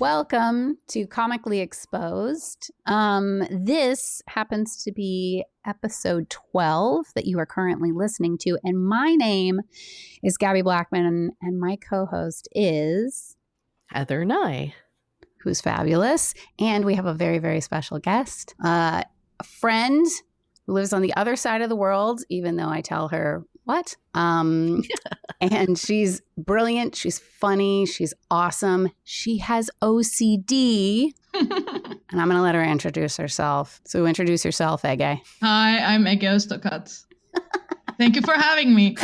Welcome to Comically Exposed. This happens to be episode 12 that you are currently listening to. And my name is Gabbie Blackman, and my co-host is Heather Nye, who's fabulous. And we have a very, very special guest, a friend who lives on the other side of the world, even though I tell her what? And she's brilliant. She's funny. She's awesome. She has OCD. And I'm going to let her introduce herself. So introduce yourself, Ege. Hi, I'm Ege Öztokat. Thank you for having me.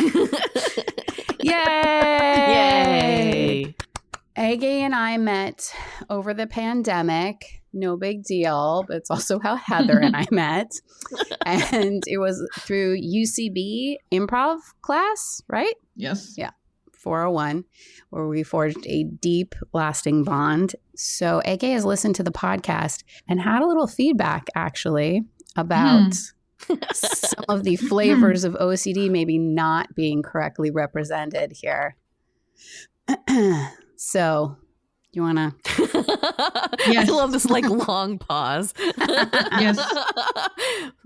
Yay! Yay! Ege and I met over the pandemic. No big deal, but it's also how Heather and I met. And it was through UCB improv class, right? Yes. Yeah. 401, where we forged a deep, lasting bond. So Ege has listened to the podcast and had a little feedback, actually, about some of the flavors of OCD maybe not being correctly represented here. So... You want to? Yes. I love this long pause. Yes.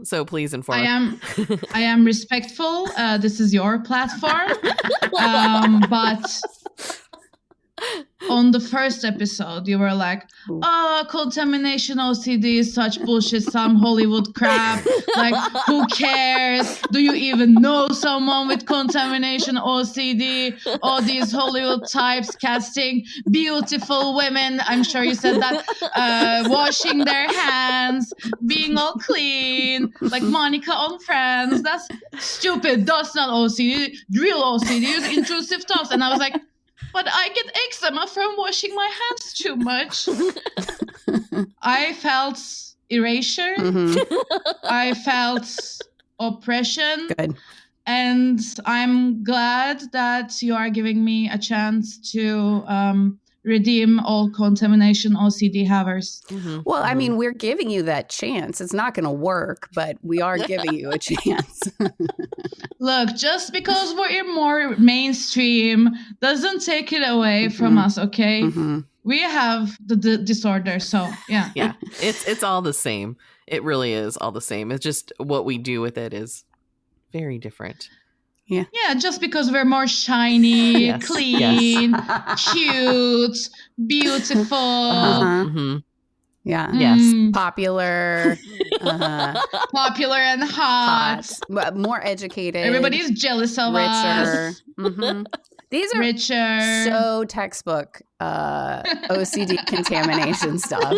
So please inform. I am respectful. This is your platform. But on the first episode, you were like, "Oh, contamination OCD is such bullshit, some Hollywood crap. Like, who cares? Do you even know someone with contamination OCD? All these Hollywood types casting beautiful women." I'm sure you said that. Washing their hands, being all clean, like Monica on Friends. That's stupid. That's not OCD. Real OCD is intrusive thoughts. And I was like, but I get eczema from washing my hands too much. I felt erasure. Mm-hmm. I felt oppression. Good. And I'm glad that you are giving me a chance to redeem all contamination OCD havers. Mm-hmm. Well, I mean, we're giving you that chance. It's not going to work, but we are giving you a chance. Look, just because we're more mainstream doesn't take it away from us, okay? Mm-hmm. We have the disorder, so yeah. Yeah, it's all the same. It really is all the same. It's just what we do with it is very different. Yeah. Yeah, just because we're more shiny, clean, cute, beautiful. Mm-hmm. Yeah. Yes. Popular. Popular and hot. More educated. Everybody's jealous of us. Mm-hmm. These are richer. So textbook OCD contamination stuff.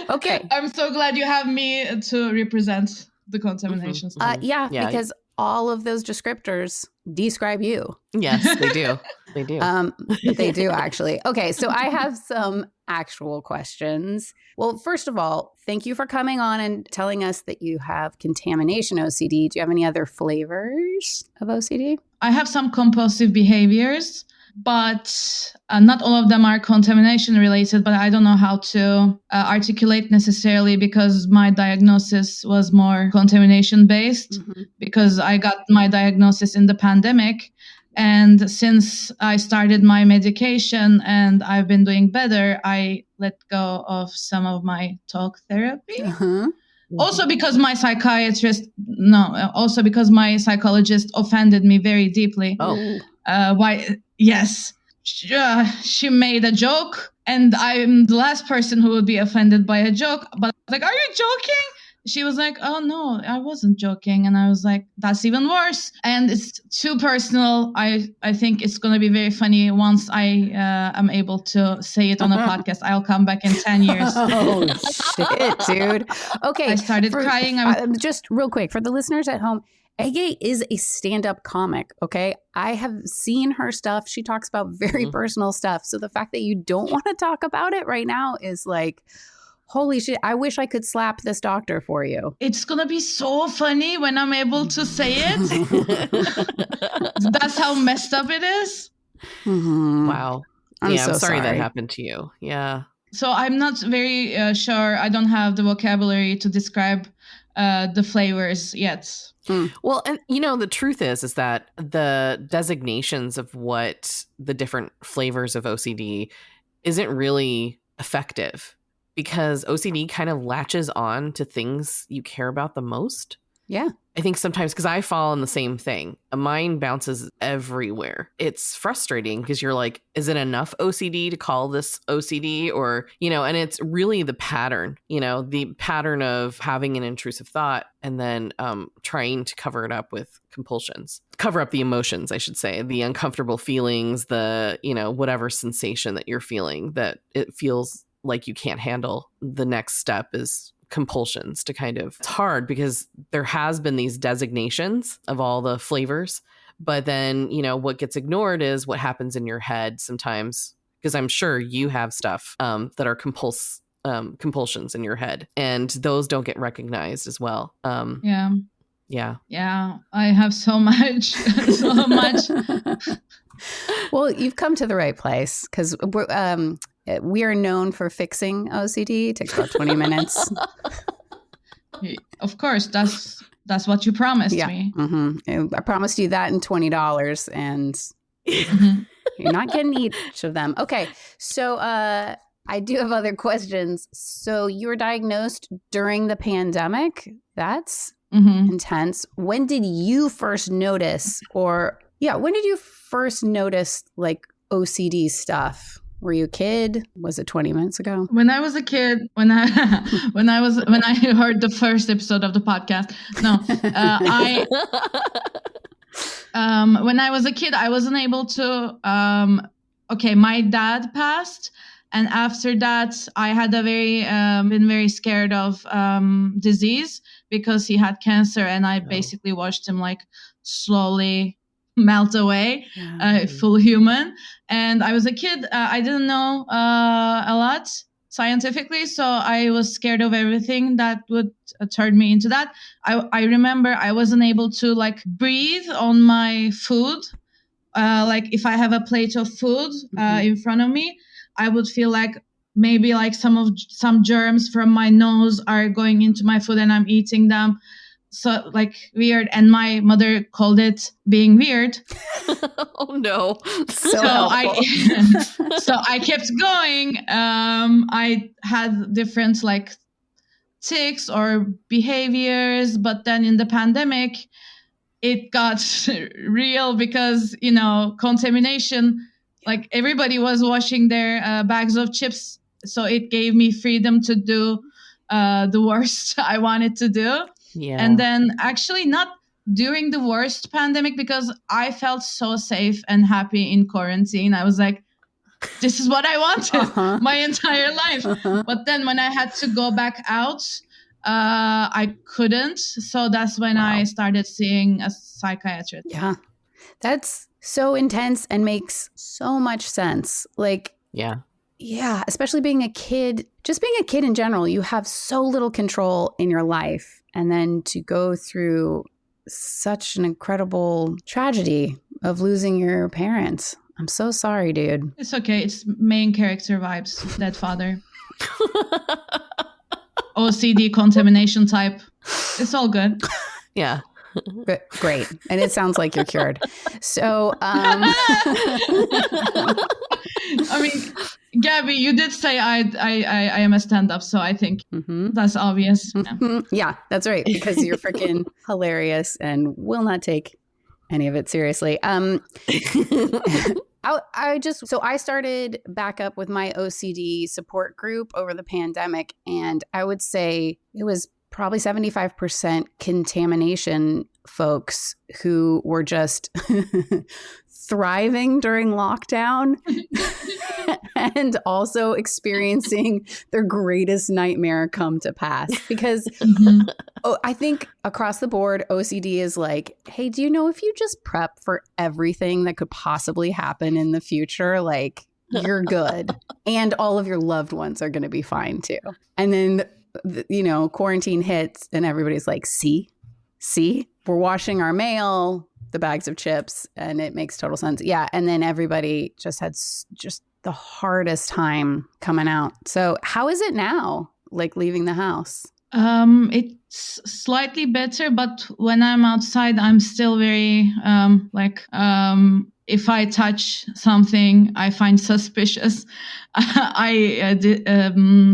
Okay. I'm so glad you have me to represent the contamination stuff. Yeah, because all of those descriptors describe you. Yes, they do. They do. They do, actually. Okay, so I have some actual questions. Well, first of all, thank you for coming on and telling us that you have contamination OCD. Do you have any other flavors of OCD? I have some compulsive behaviors, but not all of them are contamination related, but I don't know how to articulate necessarily because my diagnosis was more contamination based because I got my diagnosis in the pandemic. And since I started my medication and I've been doing better, I let go of some of my talk therapy. Also because my psychologist offended me very deeply. Why? Yes. She made a joke and I'm the last person who would be offended by a joke. But I was like, are you joking? She was like, oh, no, I wasn't joking. And I was like, that's even worse. And it's too personal. I think it's going to be very funny once I am able to say it on a podcast. I'll come back in 10 years. Oh, shit, dude. Okay. I started crying. Just real quick, for the listeners at home, Ege is a stand-up comic, okay? I have seen her stuff. She talks about very personal stuff. So the fact that you don't want to talk about it right now is like... Holy shit, I wish I could slap this doctor for you. It's going to be so funny when I'm able to say it. That's how messed up it is. Mm-hmm. Wow. I'm so sorry that happened to you. Yeah. So I'm not very sure. I don't have the vocabulary to describe the flavors yet. Well, and the truth is that the designations of what the different flavors of OCD isn't really effective, because OCD kind of latches on to things you care about the most. Yeah. I think sometimes, because I fall in the same thing, mine bounces everywhere. It's frustrating because you're like, is it enough OCD to call this OCD? Or, and it's really the pattern, the pattern of having an intrusive thought and then trying to cover it up with compulsions, cover up the emotions, I should say, the uncomfortable feelings, the, whatever sensation that you're feeling that it feels like you can't handle. The next step is compulsions to kind of, it's hard because there has been these designations of all the flavors, but then what gets ignored is what happens in your head sometimes, because I'm sure you have stuff that are compulsions in your head, and those don't get recognized as well. Yeah, I have so much. Well, you've come to the right place, because we are known for fixing OCD. It takes about 20 minutes. Of course, that's what you promised me. Mm-hmm. I promised you that in $20, and you're not getting each of them. Okay, so I do have other questions. So you were diagnosed during the pandemic. That's intense. When did you first notice, when did you first notice like OCD stuff? Were you a kid? Was it 20 minutes ago? When I was a kid, when I heard the first episode of the podcast, when I was a kid, I wasn't able to. My dad passed, and after that, I had been very scared of disease because he had cancer, and I basically watched him like slowly melt away, full human. And I was a kid. I didn't know a lot scientifically, so I was scared of everything that would turn me into that. I remember I wasn't able to like breathe on my food. Like if I have a plate of food in front of me, I would feel like maybe like some germs from my nose are going into my food and I'm eating them. So like weird, and my mother called it being weird. Oh no! So I kept going. I had different like tics or behaviors, but then in the pandemic, it got real because contamination. Like everybody was washing their bags of chips, so it gave me freedom to do the worst I wanted to do. Yeah. And then actually not during the worst pandemic, because I felt so safe and happy in quarantine. I was like, this is what I wanted my entire life. But then when I had to go back out, I couldn't. So that's when I started seeing a psychiatrist. Yeah. That's so intense and makes so much sense. Like, yeah, especially being a kid, just being a kid in general, you have so little control in your life. And then to go through such an incredible tragedy of losing your parents. I'm so sorry, dude. It's okay. It's main character vibes. Dead father. OCD, contamination type. It's all good. Yeah. Great. And it sounds like you're cured. So, I mean, Gabbie, you did say I am a stand-up, so I think that's obvious. Yeah, that's right, because you're freaking hilarious and will not take any of it seriously. I started back up with my OCD support group over the pandemic, and I would say it was probably 75% contamination folks who were just thriving during lockdown and also experiencing their greatest nightmare come to pass. Because I think across the board, OCD is like, hey, do you know if you just prep for everything that could possibly happen in the future, like you're good. And all of your loved ones are going to be fine too. And then quarantine hits and everybody's like, see, we're washing our mail, the bags of chips, and it makes total sense. Yeah. And then everybody just had just the hardest time coming out. So how is it now, like leaving the house? It's slightly better, but when I'm outside, I'm still very if I touch something I find suspicious, I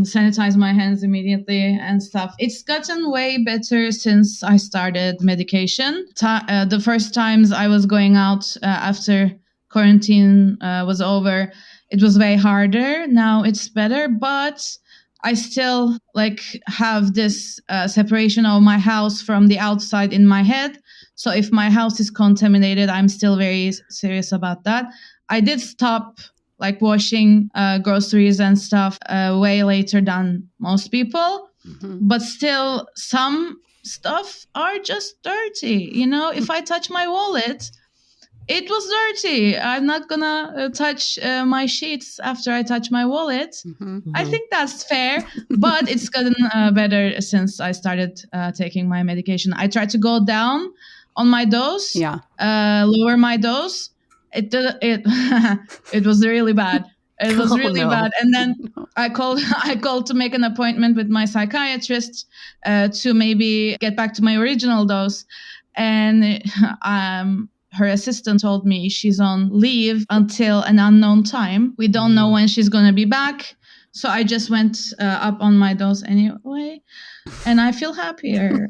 sanitize my hands immediately and stuff. It's gotten way better since I started medication. The first times I was going out after quarantine was over, it was way harder. Now it's better, but I still have this separation of my house from the outside in my head. So if my house is contaminated, I'm still very serious about that. I did stop washing groceries and stuff way later than most people. Mm-hmm. But still, some stuff are just dirty. If I touch my wallet, it was dirty. I'm not gonna touch my sheets after I touch my wallet. Mm-hmm. I think that's fair, but it's gotten better since I started taking my medication. I tried to go down on my dose, lower my dose. It was really bad. It was really bad. And then I called to make an appointment with my psychiatrist to maybe get back to my original dose. And her assistant told me she's on leave until an unknown time. We don't know when she's going to be back. So I just went up on my dose anyway. And I feel happier.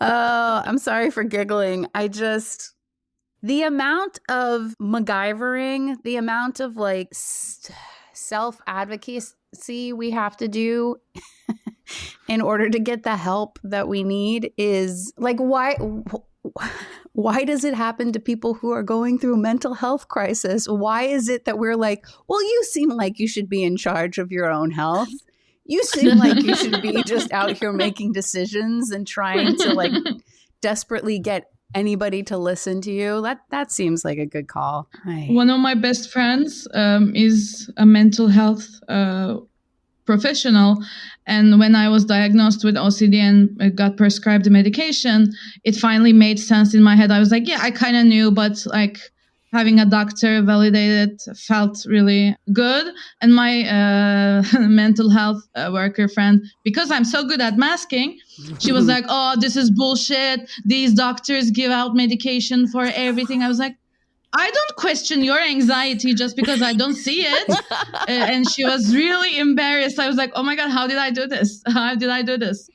Oh, I'm sorry for giggling. The amount of MacGyvering, the amount of self-advocacy we have to do in order to get the help that we need is why does it happen to people who are going through mental health crisis? Why is it that we're well, you seem like you should be in charge of your own health. You seem like you should be just out here making decisions and trying to desperately get anybody to listen to you. That seems like a good call. One of my best friends is a mental health professional, and when I was diagnosed with OCD and got prescribed the medication, it finally made sense in my head. I was yeah, I kind of knew, but having a doctor validate it felt really good. And my mental health worker friend, because I'm so good at masking, she was oh, this is bullshit. These doctors give out medication for everything. I was I don't question your anxiety just because I don't see it. And she was really embarrassed. I was oh my God, how did I do this? How did I do this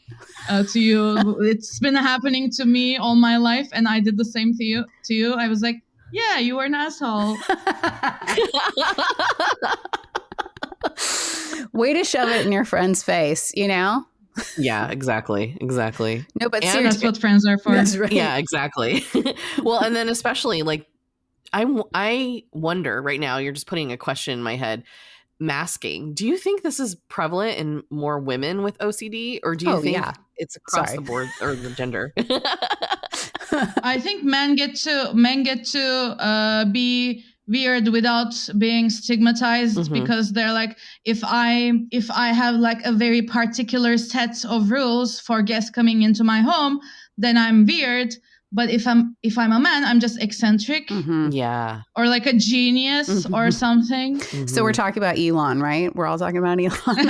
to you? It's been happening to me all my life, and I did the same to you. I was yeah, you were an asshole. Way to shove it in your friend's face, Yeah, exactly. No, but seriously, that's what friends are for. That's right. Yeah, exactly. Well, and then especially I wonder right now, you're just putting a question in my head. Masking. Do you think this is prevalent in more women with OCD, or do you think it's across the board or the gender? I think men get to be weird without being stigmatized, because they're if I have a very particular set of rules for guests coming into my home, then I'm weird. But if I'm a man, I'm just eccentric. Mm-hmm. Yeah. Or a genius or something. Mm-hmm. So we're talking about Elon, right? We're all talking about Elon.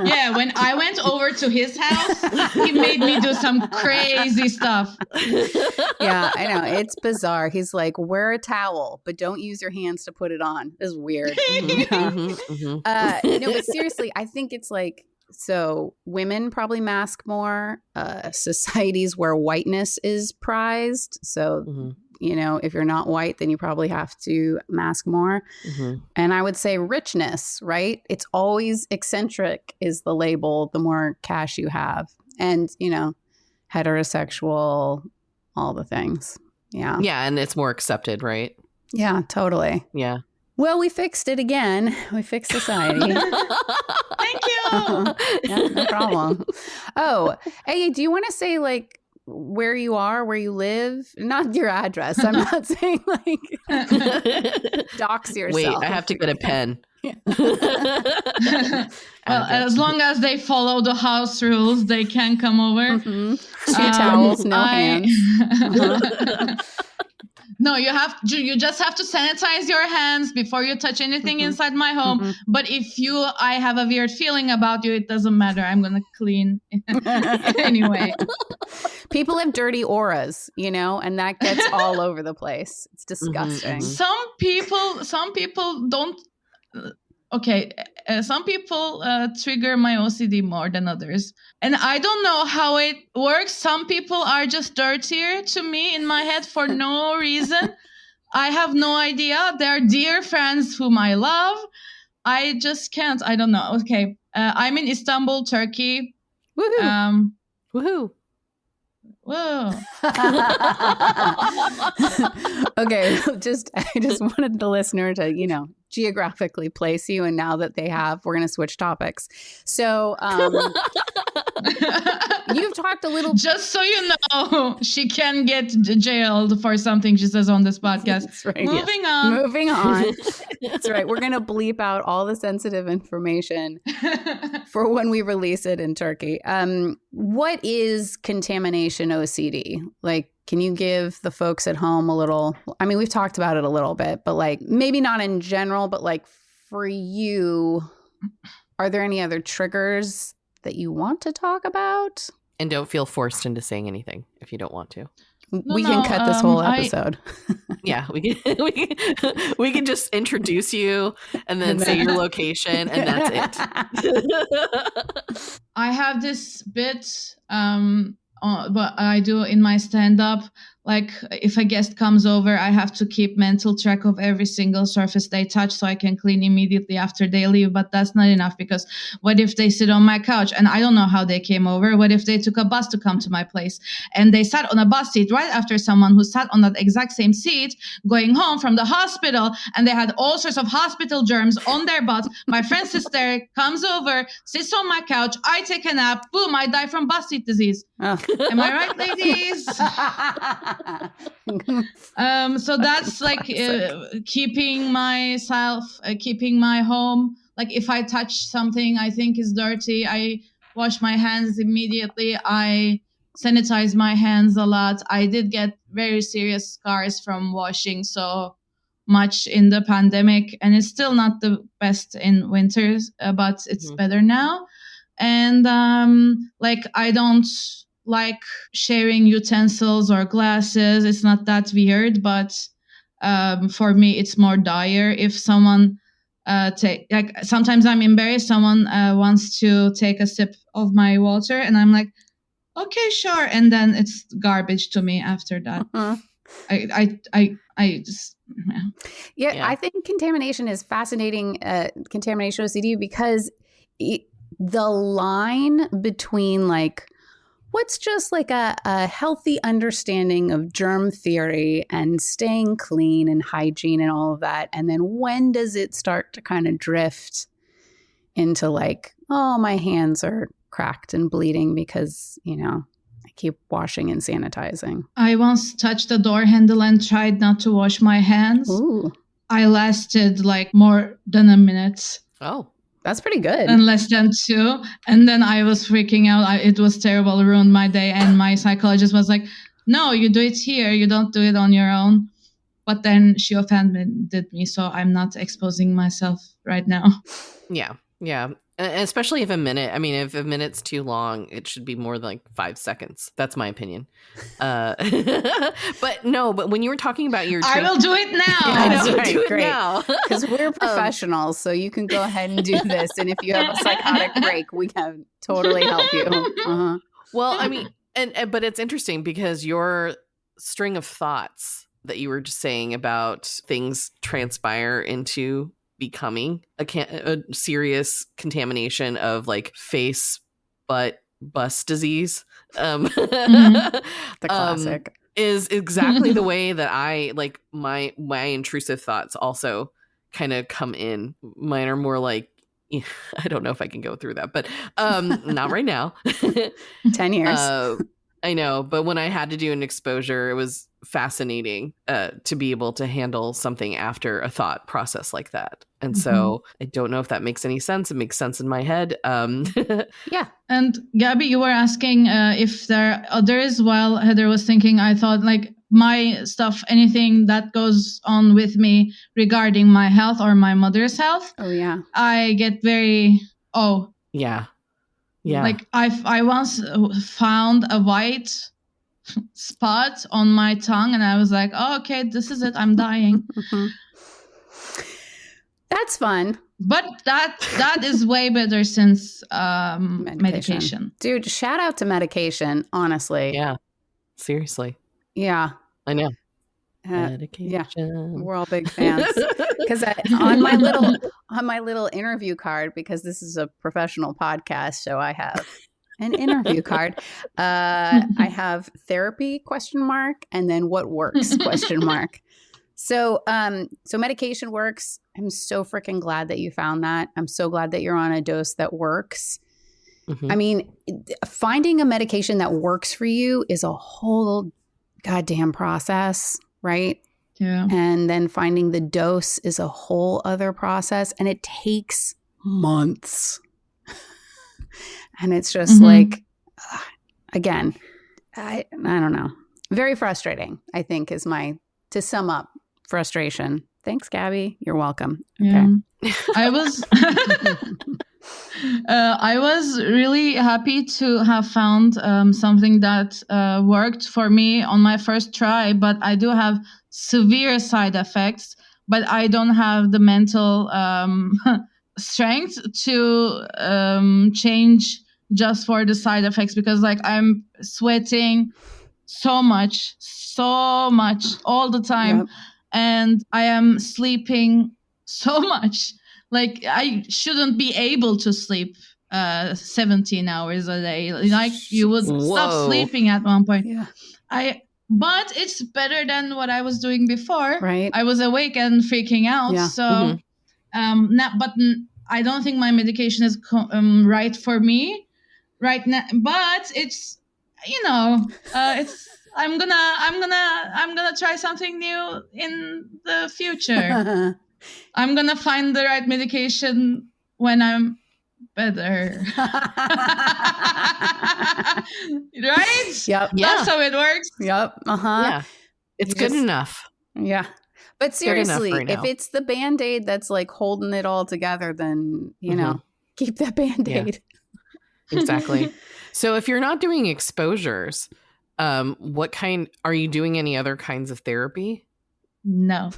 Yeah, when I went over to his house, he made me do some crazy stuff. Yeah, I know. It's bizarre. He's wear a towel, but don't use your hands to put it on. This is weird. No, but seriously, I think it's so women probably mask more. Societies where whiteness is prized. So, if you're not white, then you probably have to mask more. Mm-hmm. And I would say richness, right? It's always eccentric is the label, the more cash you have. And, heterosexual, all the things. Yeah. Yeah. And it's more accepted, right? Yeah, totally. Yeah. Well, we fixed it again. We fixed society. Thank you. Yeah, no problem. Oh, hey, do you want to say where you are, where you live? Not your address. I'm not saying dox yourself. Wait, I have to get a pen. Well, as long as they follow the house rules, they can come over. Mm-hmm. 2 towels, no hands. No, you just have to sanitize your hands before you touch anything inside my home. But if I have a weird feeling about you, it doesn't matter. I'm going to clean anyway. People have dirty auras, and that gets all over the place. It's disgusting. Some people don't. Okay, some people trigger my OCD more than others. And I don't know how it works. Some people are just dirtier to me in my head for no reason. I have no idea. They're dear friends whom I love. I just can't. I don't know. Okay, I'm in Istanbul, Turkey. Woohoo! Woohoo! Whoa. Okay, I just wanted the listener to, geographically place you. And now that they have, we're going to switch topics. So you've talked a little. Just so you know, she can get jailed for something she says on this podcast. That's right. Moving on. That's right. We're going to bleep out all the sensitive information for when we release it in Turkey. What is contamination OCD? Like, can you give the folks at home a little, we've talked about it a little bit, but like maybe not in general, but like for you, are there any other triggers that you want to talk about? And don't feel forced into saying anything if you don't want to. We can cut this whole episode. Yeah, we can just introduce you and then say your location, and that's it. I have this bit, but I do in my stand-up. Like, if a guest comes over, I have to keep mental track of every single surface they touch so I can clean immediately after they leave. But that's not enough, because what if they sit on my couch and I don't know how they came over? What if they took a bus to come to my place and they sat on a bus seat right after someone who sat on that exact same seat going home from the hospital, and they had all sorts of hospital germs on their butt? My friend's sister comes over, sits on my couch, I take a nap, boom, I die from bus seat disease. Oh. Am I right, ladies? So that's like keeping my home. Like, if I touch something I think is dirty, I wash my hands immediately. I sanitize my hands a lot. I did get very serious scars from washing so much in the pandemic, and it's still not the best in winters, but it's better now. And I don't like sharing utensils or glasses. It's not that weird, but for me, it's more dire. If someone sometimes I'm embarrassed. Someone wants to take a sip of my water, and I'm like, okay, sure. And then it's garbage to me after that. I just. Yeah, I think contamination is fascinating. Contamination OCD, because the line between like what's just like a healthy understanding of germ theory and staying clean and hygiene and all of that, and then when does it start to kind of drift into like, oh, my hands are cracked and bleeding because, I keep washing and sanitizing. I once touched the door handle and tried not to wash my hands. Ooh. I lasted like more than a minute. Oh. That's pretty good. And less than 2. And then I was freaking out. It was terrible. It ruined my day. And my psychologist was like, no, you do it here. You don't do it on your own. But then she offended me. So I'm not exposing myself right now. Yeah. Yeah. Especially if a minute's too long, it should be more than like 5 seconds. That's my opinion. But when you were talking about your I will do it now. Yeah, I know, right, do it great. now. Because we're professionals, so you can go ahead and do this. And if you have a psychotic break, we can totally help you. Uh-huh. Well, but it's interesting because your string of thoughts that you were just saying about things transpire into becoming a serious contamination of like face, butt, bus disease. The classic. Is exactly the way that I like my intrusive thoughts also kind of come in. Mine are more like, I don't know if I can go through that, but not right now. 10 years. I know, but when I had to do an exposure, it was fascinating to be able to handle something after a thought process like that. And so I don't know if that makes any sense. It makes sense in my head. Yeah. And Gabbie, you were asking if there are others while Heather was thinking. I thought like my stuff, anything that goes on with me regarding my health or my mother's health, Oh yeah. I get very, Yeah. Yeah. like I once found a white spot on my tongue, and I was like, oh, okay, this is it, I'm dying. That's fun. But that is way better since medication. Dude, shout out to medication, honestly. Yeah. Seriously. Yeah. I know. Medication. Yeah. Medication. We're all big fans. Because on my little interview card, because this is a professional podcast, so I have an interview card. I have therapy ? And then what works ? So medication works. I'm so freaking glad that you found that. I'm so glad that you're on a dose that works. Mhm. I mean, finding a medication that works for you is a whole goddamn process, right? Yeah. And then finding the dose is a whole other process, and it takes months. And it's just like, again, I don't know. Very frustrating, I think, is to sum up, frustration. Thanks, Gabbie. You're welcome. Okay. Yeah. I was really happy to have found something that worked for me on my first try, but I do have severe side effects, but I don't have the mental strength to change just for the side effects, because like I'm sweating so much all the time. Yep. And I am sleeping so much. Like I shouldn't be able to sleep 17 hours a day. Like you would stop sleeping at one point. Yeah. But it's better than what I was doing before. Right. I was awake and freaking out. Yeah. So, I don't think my medication is right for me right now. But it's, it's. I'm gonna try something new in the future. I'm gonna find the right medication when I'm better. Right? Yep. That's how it works. Yep. Uh-huh. Yeah. It's good enough. Yeah. But seriously, right if now. it's the Band-Aid that's like holding it all together, then, keep that Band-Aid. Yeah. Exactly. So if you're not doing exposures, what kind are you doing? Any other kinds of therapy? No.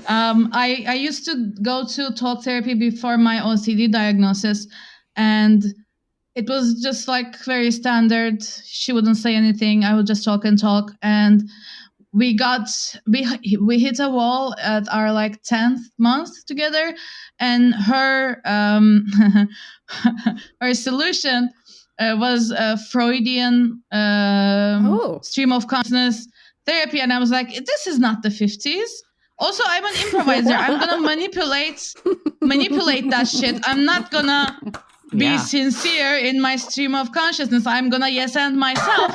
I used to go to talk therapy before my OCD diagnosis, and it was just like very standard. She wouldn't say anything. I would just talk and talk, and we hit a wall at our like 10th month together, and her her solution was a Freudian stream of consciousness therapy. And I was like, this is not the 50s. Also, I'm an improviser. I'm going to manipulate that shit. I'm not going to be sincere in my stream of consciousness. I'm going to yes and myself.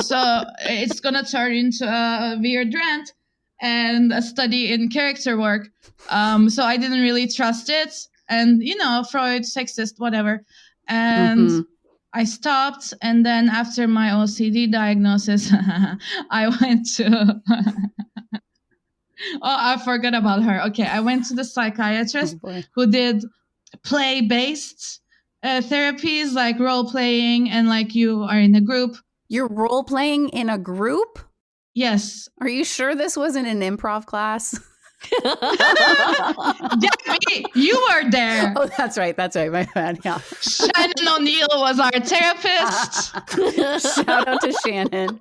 So it's going to turn into a weird rant and a study in character work. So I didn't really trust it. And, Freud, sexist, whatever. And I stopped. And then after my OCD diagnosis, I went to... I forgot about her. Okay, I went to the psychiatrist who did play-based therapies, like role-playing, and like you are in a group. You're role-playing in a group? Yes. Are you sure this wasn't an improv class? Gabbie, you were there. Oh, that's right. My bad. Yeah. Shannon O'Neill was our therapist. Shout out to Shannon.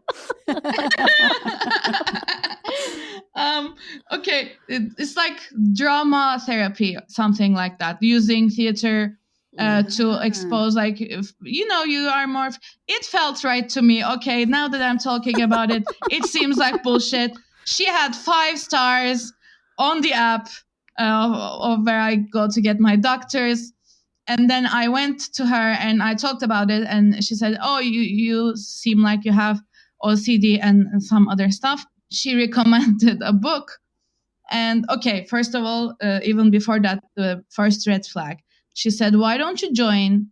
Okay, it's like drama therapy, something like that, using theater to expose, like, if, you are more. It felt right to me. Okay, now that I'm talking about it, it seems like bullshit. She had 5 stars on the app of where I go to get my doctors. And then I went to her and I talked about it. And she said, oh, you seem like you have OCD and some other stuff. She recommended a book. And okay, first of all, even before that, the first red flag, she said, why don't you join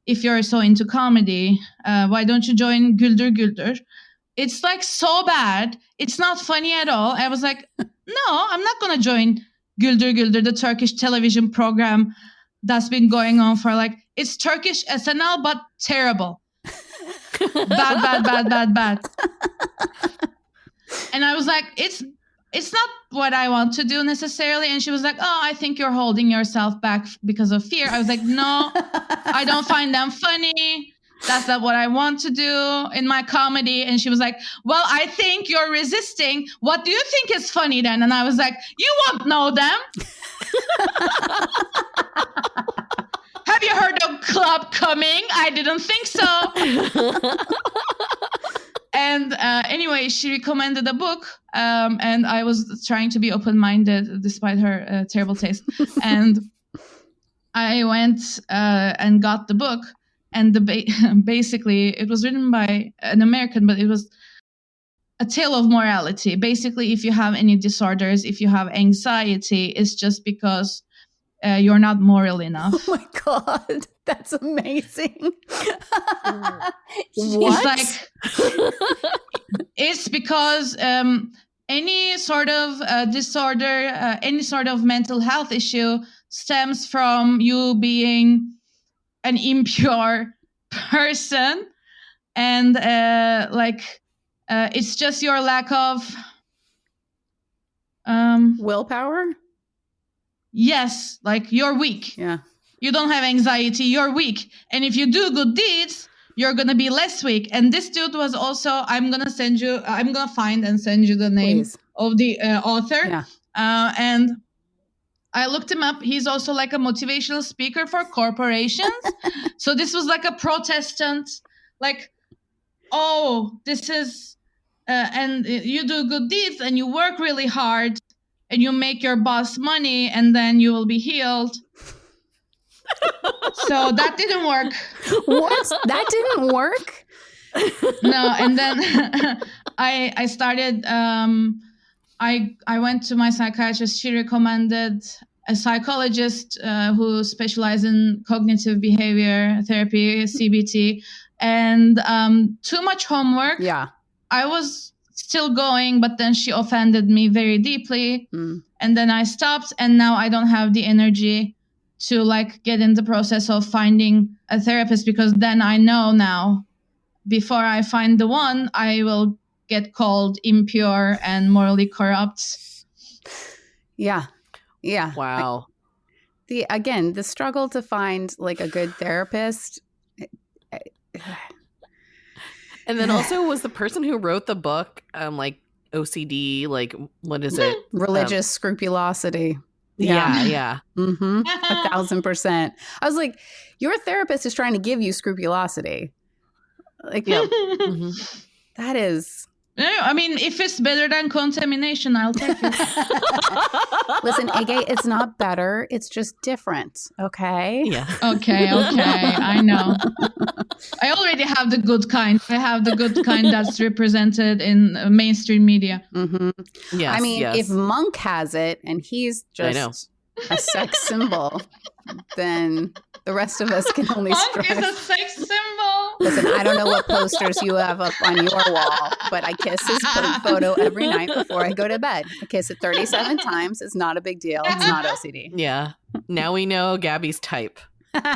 if you're so into comedy, why don't you join Güldür Güldür? It's like so bad. It's not funny at all. I was like, no, I'm not going to join Güldür Güldür, the Turkish television program that's been going on for like, it's Turkish SNL, but terrible. Bad. And I was like, it's not what I want to do necessarily. And she was like, oh, I think you're holding yourself back because of fear. I was like, no, I don't find them funny. That's not what I want to do in my comedy. And she was like, well, I think you're resisting. What do you think is funny then? And I was like, you won't know them. Have you heard of Club Coming? I didn't think so. And anyway, she recommended a book, and I was trying to be open-minded despite her terrible taste. And I went and got the book, and basically it was written by an American, but it was a tale of morality. Basically, if you have any disorders, if you have anxiety, it's just because you're not moral enough. Oh my God, that's amazing. What? It's because any sort of disorder, any sort of mental health issue stems from you being an impure person. And it's just your lack of willpower. Yes, like you're weak. Yeah. You don't have anxiety, you're weak. And if you do good deeds, you're going to be less weak. And this dude was also, I'm going to find and send you the name Please. of the author. Yeah. And I looked him up. He's also like a motivational speaker for corporations. So this was like a Protestant, like, oh, this is, and you do good deeds and you work really hard and you make your boss money and then you will be healed. So that didn't work. What? That didn't work? No, and then I started, I went to my psychiatrist. She recommended a psychologist who specializes in cognitive behavior therapy, CBT, and too much homework. Yeah. I was still going, but then she offended me very deeply. And then I stopped, and now I don't have the energy to like get in the process of finding a therapist, because then I know now before I find the one, I will get called impure and morally corrupt. Yeah. Yeah. Wow. The struggle to find like a good therapist. And then also, was the person who wrote the book like OCD, like what is it? Religious scrupulosity. Yeah. 1,000%. I was like, your therapist is trying to give you scrupulosity. Like, that is. No, I mean, if it's better than contamination, I'll take it. Listen, Ege, it's not better. It's just different. Okay. Yeah. Okay. I know. I already have the good kind. I have the good kind that's represented in mainstream media. Yes, I mean, if Monk has it and he's just a sex symbol, then the rest of us can only Monk strive. is a sex symbol. Listen, I don't know what posters you have up on your wall, but I kiss his photo every night before I go to bed. I kiss it 37 times. It's not a big deal. It's not OCD. Yeah. Now we know Gabbie's type. It's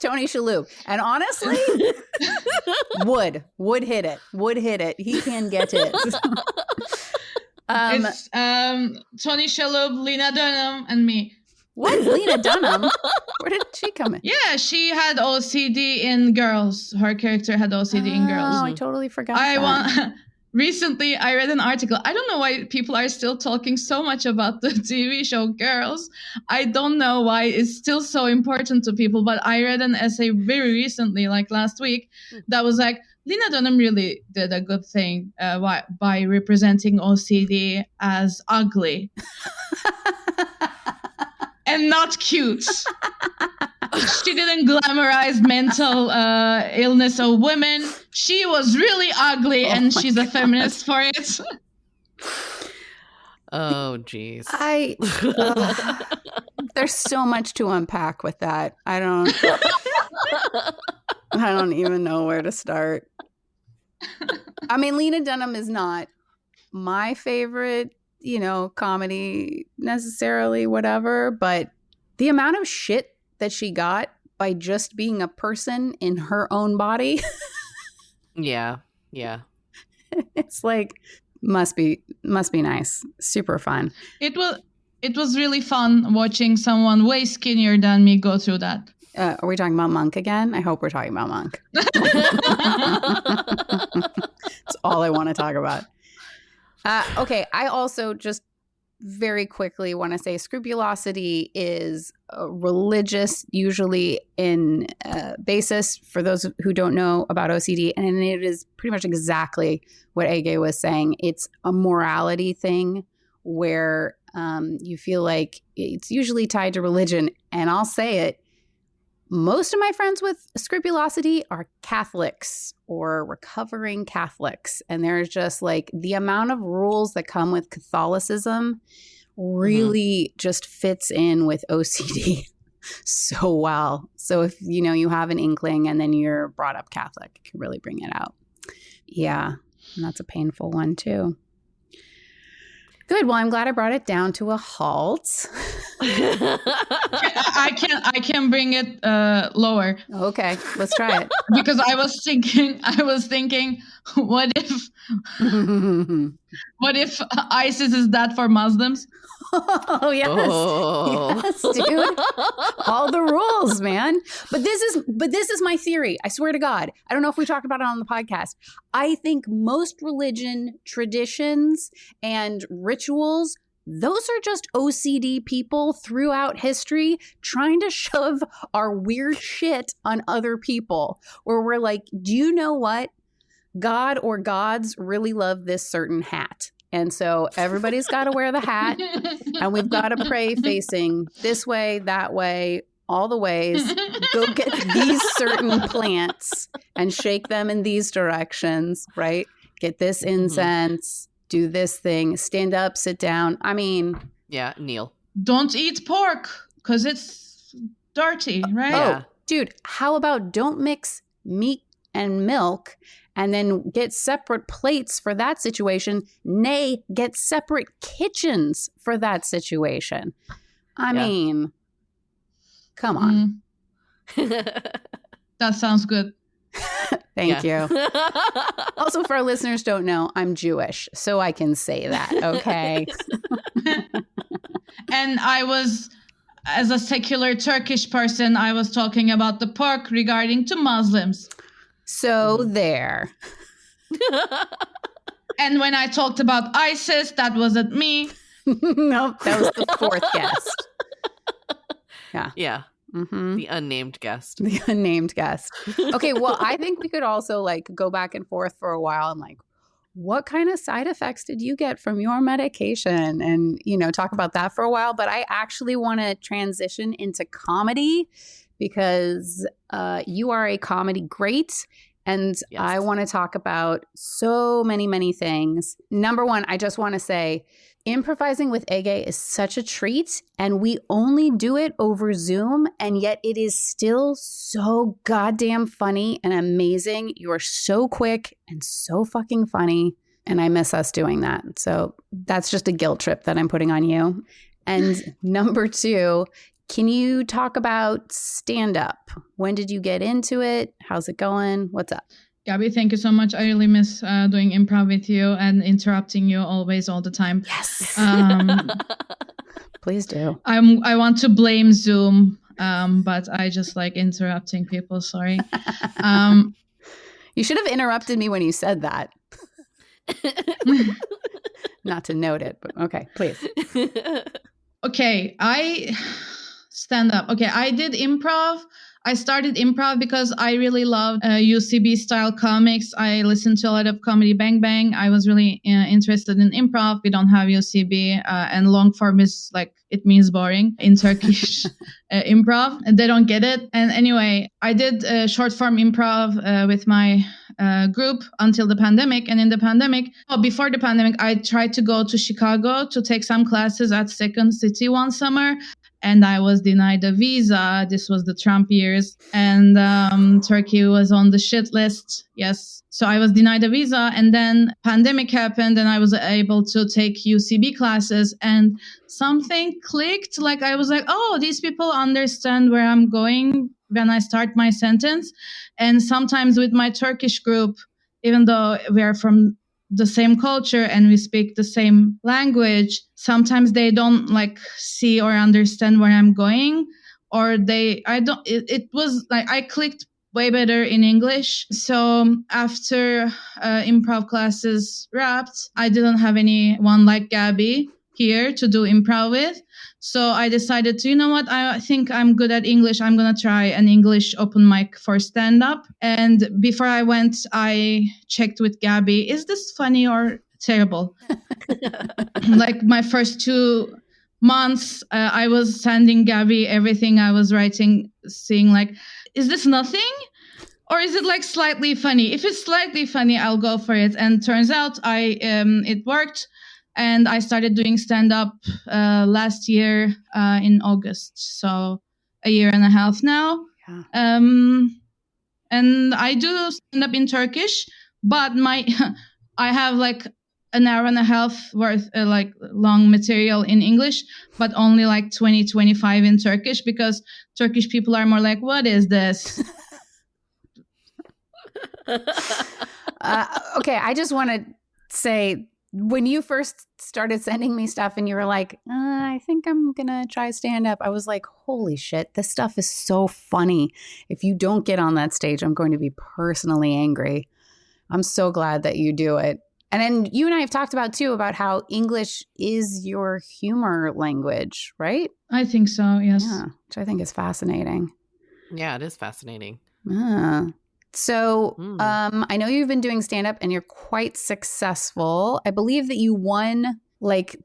Tony Shalhoub. And honestly, would hit it. Would hit it. He can get it. It's Tony Shalhoub, Lena Dunham, and me. What? Lena Dunham? Where did she come in? Yeah, she had OCD in Girls. Her character had OCD in Girls. Oh, I totally forgot that. Recently, I read an article. I don't know why people are still talking so much about the TV show Girls. I don't know why it's still so important to people, but I read an essay very recently, like last week, that was like, Lena Dunham really did a good thing by representing OCD as ugly. And not cute. She didn't glamorize mental illness of women. She was really ugly, and she's a feminist for it. There's so much to unpack with that. I don't even know where to start. I mean, Lena Dunham is not my favorite, comedy necessarily, whatever, but the amount of shit that she got by just being a person in her own body. Yeah. It's like, must be nice. Super fun. It was really fun watching someone way skinnier than me go through that. Are we talking about Monk again? I hope we're talking about Monk. That's all I want to talk about. Okay, I also just very quickly want to say scrupulosity is religious, usually in basis, for those who don't know about OCD. And it is pretty much exactly what Ege was saying. It's a morality thing where you feel like it's usually tied to religion. And I'll say it, most of my friends with scrupulosity are Catholics or recovering Catholics. And there's just like the amount of rules that come with Catholicism really just fits in with OCD so well. So if, you have an inkling and then you're brought up Catholic, it can really bring it out. Yeah. And that's a painful one too. Good. Well, I'm glad I brought it down to a halt. I can bring it lower. Okay, let's try it. Because I was thinking, what if ISIS is that for Muslims? Oh yes, yes, dude. All the rules, man. But this is my theory. I swear to God. I don't know if we talked about it on the podcast. I think most religion traditions and rituals, those are just OCD people throughout history trying to shove our weird shit on other people. Where we're like, do you know what? God or gods really love this certain hat. And so everybody's got to wear the hat, and we've got to pray facing this way, that way, all the ways. Go get these certain plants and shake them in these directions, right? Get this incense, do this thing, stand up, sit down. I mean. Yeah, kneel. Don't eat pork because it's dirty, right? Oh, dude, how about don't mix meat and milk and then get separate plates for that situation, nay, get separate kitchens for that situation. I mean, come on. That sounds good. Thank you. Also, for our listeners don't know, I'm Jewish, so I can say that, okay? And I was, as a secular Turkish person, I was talking about the pork regarding to Muslims. So there. And when I talked about ISIS, that wasn't me. Nope, that was the fourth guest. Yeah. Yeah. Mm-hmm. The unnamed guest. The unnamed guest. Okay, well, I think we could also go back and forth for a while and what kind of side effects did you get from your medication? And, talk about that for a while. But I actually want to transition into comedy because you are a comedy great. And yes. I want to talk about so many, many things. Number one, I just want to say improvising with Ege is such a treat. And we only do it over Zoom. And yet it is still so goddamn funny and amazing. You are so quick and so fucking funny. And I miss us doing that. So that's just a guilt trip that I'm putting on you. And number two, can you talk about stand-up? When did you get into it? How's it going? What's up? Gabbie, thank you so much. I really miss doing improv with you and interrupting you always, all the time. Yes. Please do. I want to blame Zoom, but I just like interrupting people. Sorry. You should have interrupted me when you said that. Not to note it, but okay, please. Okay, stand up. Okay, I did improv. I started improv because I really loved UCB style comics. I listened to a lot of Comedy Bang Bang. I was really interested in improv. We don't have UCB and long form is it means boring in Turkish improv. And they don't get it. And anyway, I did short form improv with my group until the pandemic. And in the pandemic, before the pandemic, I tried to go to Chicago to take some classes at Second City one summer. and I was denied a visa. This was the Trump years, and Turkey was on the shit list. Yes. So I was denied a visa, and then pandemic happened, and I was able to take UCB classes, and something clicked. Like I was like, oh, these people understand where I'm going when I start my sentence. And sometimes with my Turkish group, even though we are from the same culture and we speak the same language, sometimes they don't like see or understand where I'm going, or it was like I clicked way better in English. So after improv classes wrapped, I didn't have anyone like Gabbie here to do improv with. So I decided to, you know what, I think I'm good at English. I'm going to try an English open mic for stand-up. And before I went, I checked with Gabbie, is this funny or terrible? Like my first 2 months, I was sending Gabbie everything I was writing, seeing like, is this nothing? Or is it like slightly funny? If it's slightly funny, I'll go for it. And turns out it worked. And I started doing stand-up last year in August. So a year and a half now. Yeah. And I do stand-up in Turkish, but I have like an hour and a half worth like long material in English, but only like 20-25 in Turkish, because Turkish people are more like, what is this? Okay, I just want to say, when you first started sending me stuff and you were like, I think I'm going to try stand up, I was like, holy shit, this stuff is so funny. If you don't get on that stage, I'm going to be personally angry. I'm so glad that you do it. And then you and I have talked about too, about how English is your humor language, right? I think so, yes. Yeah, which I think is fascinating. Yeah, it is fascinating. So I know you've been doing stand-up and you're quite successful. I believe that you won like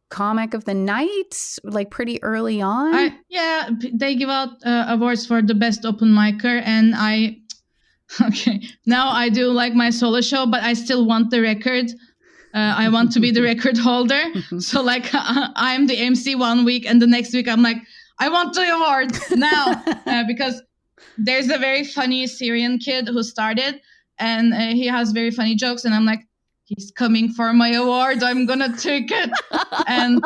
comic of the night like pretty early on. Yeah, they give out awards for the best open micer, and now I do like my solo show, but I still want the record. I want to be the record holder. So like I'm the MC 1 week, and the next week I'm like, I want the award now because there's a very funny Syrian kid who started, and he has very funny jokes. And I'm like, he's coming for my award. I'm going to take it. And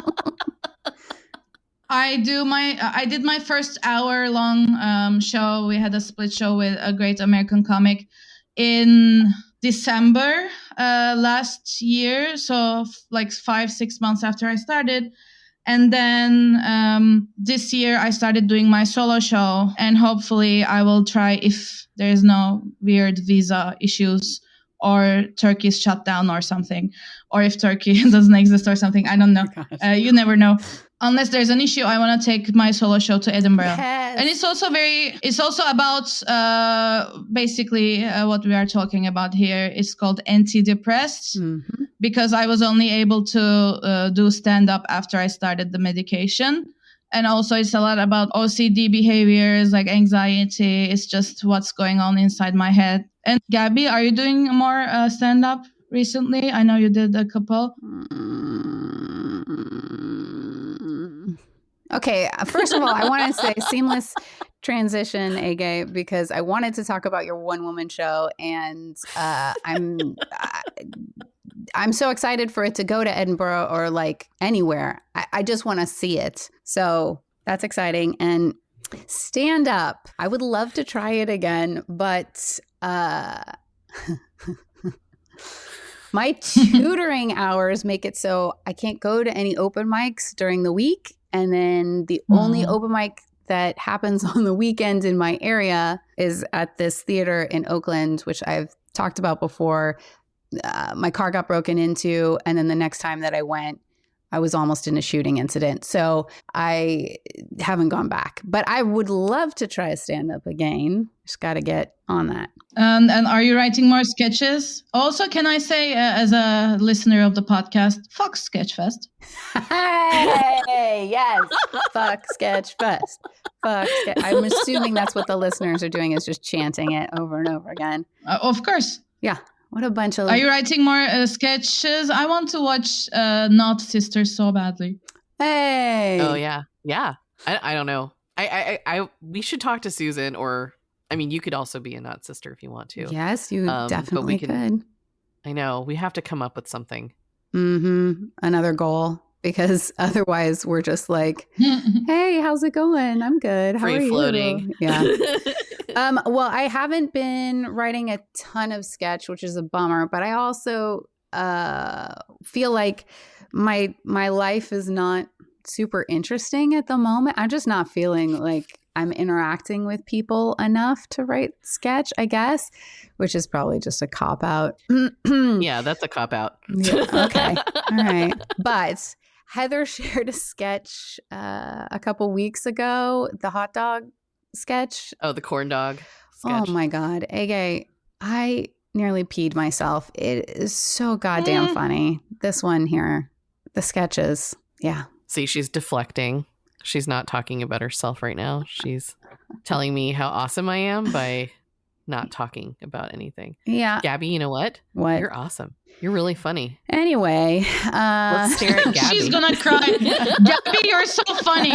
I did my first hour-long show. We had a split show with a great American comic in December last year. So like 5-6 months after I started. And then this year I started doing my solo show, and hopefully I will try, if there's no weird visa issues or Turkey is shut down or something, or if Turkey doesn't exist or something. I don't know. You never know. Unless there's an issue, I want to take my solo show to Edinburgh. Yes. And it's also about basically what we are talking about here. It's called Antidepressed, because I was only able to do stand-up after I started the medication. And also it's a lot about OCD behaviors, like anxiety. It's just what's going on inside my head. And Gabbie, are you doing more stand-up recently? I know you did a couple. Okay, first of all, I want to say seamless transition, Ege, because I wanted to talk about your one-woman show, and I'm so excited for it to go to Edinburgh or like anywhere. I just want to see it. So that's exciting. And stand up, I would love to try it again, but my tutoring hours make it so I can't go to any open mics during the week. And then the only open mic that happens on the weekend in my area is at this theater in Oakland, which I've talked about before. My car got broken into, and then the next time that I went, I was almost in a shooting incident. So I haven't gone back. But I would love to try a stand-up again. Just got to get on that. And are you writing more sketches? Also, can I say, as a listener of the podcast, fuck Sketchfest. Hey, yes. Fuck Sketchfest. Fuck Sketch. I'm assuming that's what the listeners are doing, is just chanting it over and over again. Of course. Yeah. What a bunch of... Are you writing more sketches? I want to watch Not Sisters so badly. Hey. Oh, yeah. Yeah. I don't know. We should talk to Susan, or I mean, you could also be a not sister if you want to. Yes, you But definitely we could. I know we have to come up with something. Another goal, because otherwise we're just like, hey, how's it going? I'm good. How Free are floating. you? Yeah. Well, I haven't been writing a ton of sketch, which is a bummer, but I also feel like my life is not super interesting at the moment. I'm just not feeling like I'm interacting with people enough to write sketch, I guess, which is probably just a cop out. Yeah, that's a cop out. Yeah, okay. All right. But Heather shared a sketch a couple weeks ago, the hot dog sketch. Oh, the corn dog sketch. Oh my God. Ege, I nearly peed myself. It is so goddamn funny. This one here, the sketches. Yeah. See, she's deflecting. She's not talking about herself right now. She's telling me how awesome I am by not talking about anything. Yeah. Gabbie, you know what? What? You're awesome. You're really funny. Anyway. Let's stare at Gabbie. She's gonna cry. Gabbie, you're so funny.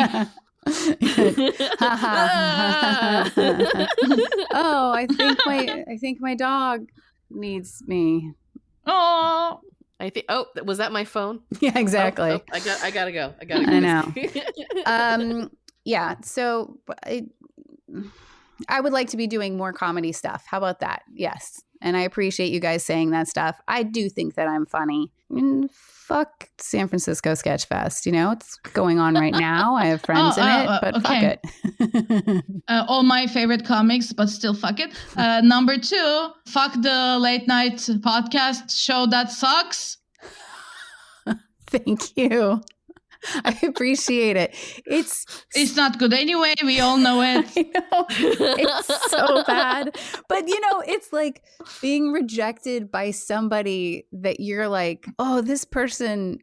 Oh, I think my dog needs me. Oh, was that my phone? Yeah, exactly. Oh, I gotta go. I gotta go. I know. Yeah. So I would like to be doing more comedy stuff. How about that? Yes. And I appreciate you guys saying that stuff. I do think that I'm funny. Fuck San Francisco Sketch Fest. You know, it's going on right now. I have friends in it, but okay. Fuck it. All my favorite comics, but still fuck it. Number 2, fuck the late night podcast show that sucks. Thank you. I appreciate it. It's not good anyway. We all know it. I know. It's so bad. But, you know, it's like being rejected by somebody that you're like, oh, this person,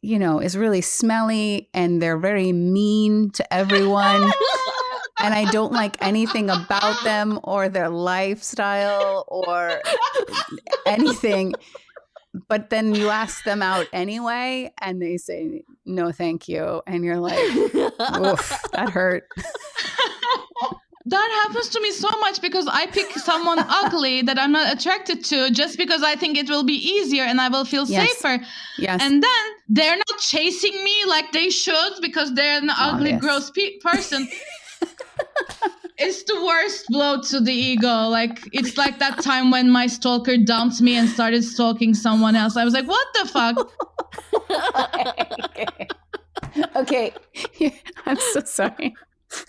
you know, is really smelly and they're very mean to everyone. And I don't like anything about them or their lifestyle or anything. But then you ask them out anyway, and they say, no, thank you. And you're like, oof, that hurt. That happens to me so much because I pick someone ugly that I'm not attracted to just because I think it will be easier and I will feel safer. Yes. And then they're not chasing me like they should because they're an ugly, gross person. It's the worst blow to the ego. Like, it's like that time when my stalker dumped me and started stalking someone else. I was like, what the fuck? Okay. I'm so sorry.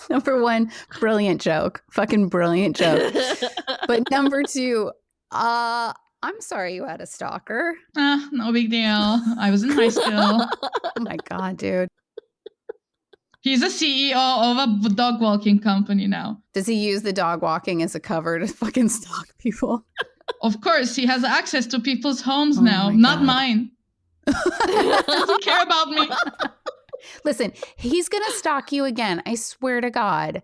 Number 1, brilliant joke. Fucking brilliant joke. But number 2, I'm sorry you had a stalker. No big deal. I was in high school. Oh my God, dude. He's a CEO of a dog walking company now. Does he use the dog walking as a cover to fucking stalk people? Of course, he has access to people's homes now, not mine. Doesn't care about me. Listen, he's going to stalk you again. I swear to God.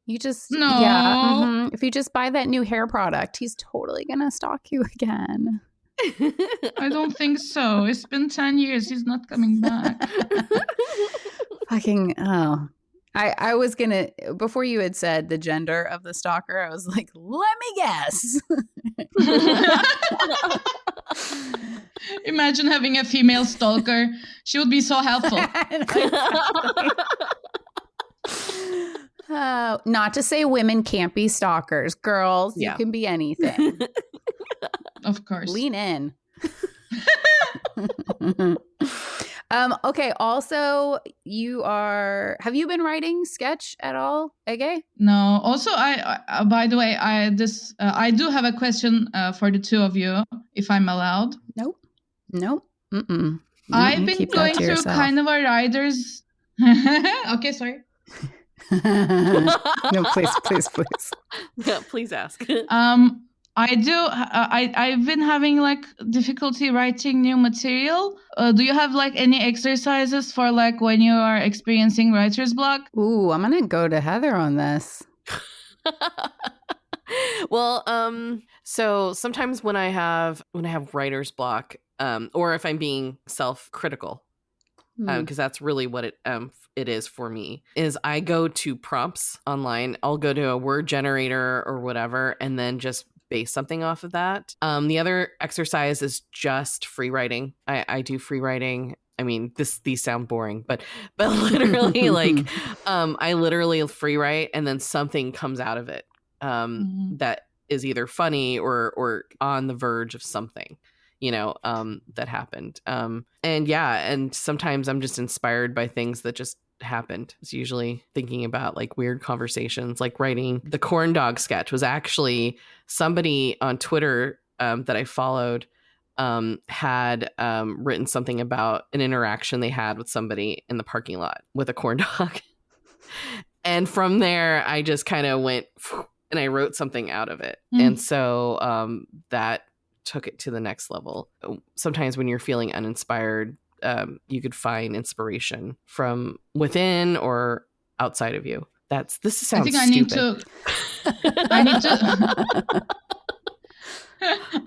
You just, no. Yeah. If you just buy that new hair product, he's totally going to stalk you again. I don't think so. It's been 10 years. He's not coming back. Fucking, oh. I was going to, before you had said the gender of the stalker, I was like, let me guess. Imagine having a female stalker. She would be so helpful. Not to say women can't be stalkers. Girls, you can be anything. Of course. Lean in. Okay. Also, have you been writing sketch at all, Ege? No. Also, I by the way, I do have a question for the two of you, if I'm allowed. Nope. Mm-mm. I've been going through kind of a writer's. Okay, sorry. No, please. Yeah, please ask. I've been having like difficulty writing new material. Do you have like any exercises for like when you are experiencing writer's block? Ooh, I'm gonna go to Heather on this. Well, so sometimes when I have writer's block, or if I'm being self-critical, because that's really what it it is for me is I go to prompts online. I'll go to a word generator or whatever, and then just base something off of that. The other exercise is just free writing. I do free writing. I mean, these sound boring, but literally like, I literally free write and then something comes out of it that is either funny or on the verge of something, that happened. And sometimes I'm just inspired by things that just happened. It's usually thinking about like weird conversations, like writing the corn dog sketch was actually somebody on Twitter that I followed had written something about an interaction they had with somebody in the parking lot with a corn dog. And from there, I just kind of went and I wrote something out of it. And so that took it to the next level. Sometimes when you're feeling uninspired, you could find inspiration from within or outside of you. This sounds stupid. I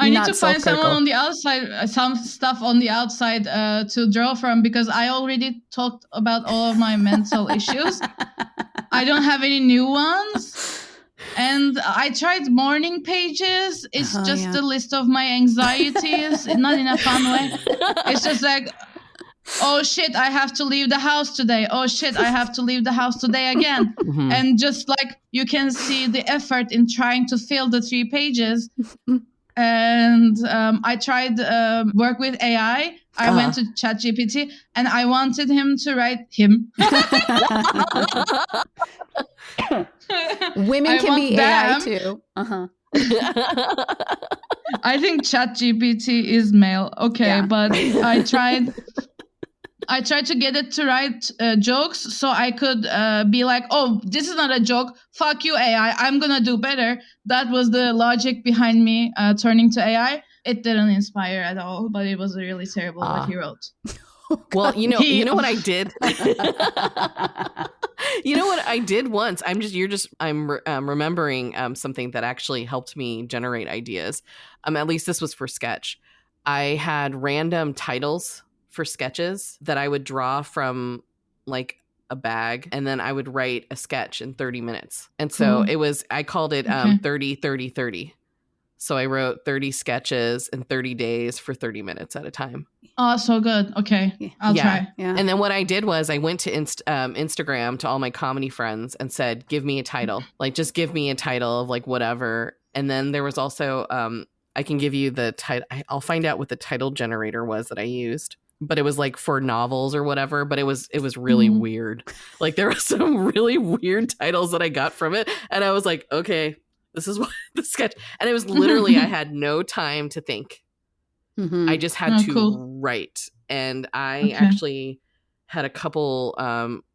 need to find someone on the outside, some stuff on the outside to draw from, because I already talked about all of my mental issues. I don't have any new ones. And I tried morning pages. It's just a list of my anxieties, not in a fun way. It's just like, oh shit, I have to leave the house today. Oh shit, I have to leave the house today again. And just like you can see the effort in trying to fill the 3 pages. And I tried work with AI. I went to ChatGPT and I wanted him to write Women can be AI too. I think ChatGPT is male. Okay, but I tried to get it to write jokes so I could be like, oh, this is not a joke. Fuck you, AI. I'm going to do better. That was the logic behind me turning to AI. It didn't inspire at all, but it was really terrible what he wrote. Well, you know what I did? You know what I did once? I'm remembering something that actually helped me generate ideas. At least this was for sketch. I had random titles for sketches that I would draw from like a bag, and then I would write a sketch in 30 minutes. And so I called it 30-30-30. So I wrote 30 sketches in 30 days for 30 minutes at a time. Oh, so good. Okay. I'll try. Yeah. And then what I did was I went to Instagram to all my comedy friends and said, give me a title. Like, just give me a title of like whatever. And then there was also, I can give you the title. I'll find out what the title generator was that I used. But it was like for novels or whatever. But it was really weird. Like there were some really weird titles that I got from it. And I was like, okay, this is what the sketch. And it was literally, I had no time to think. I just had to write. And I actually had a couple,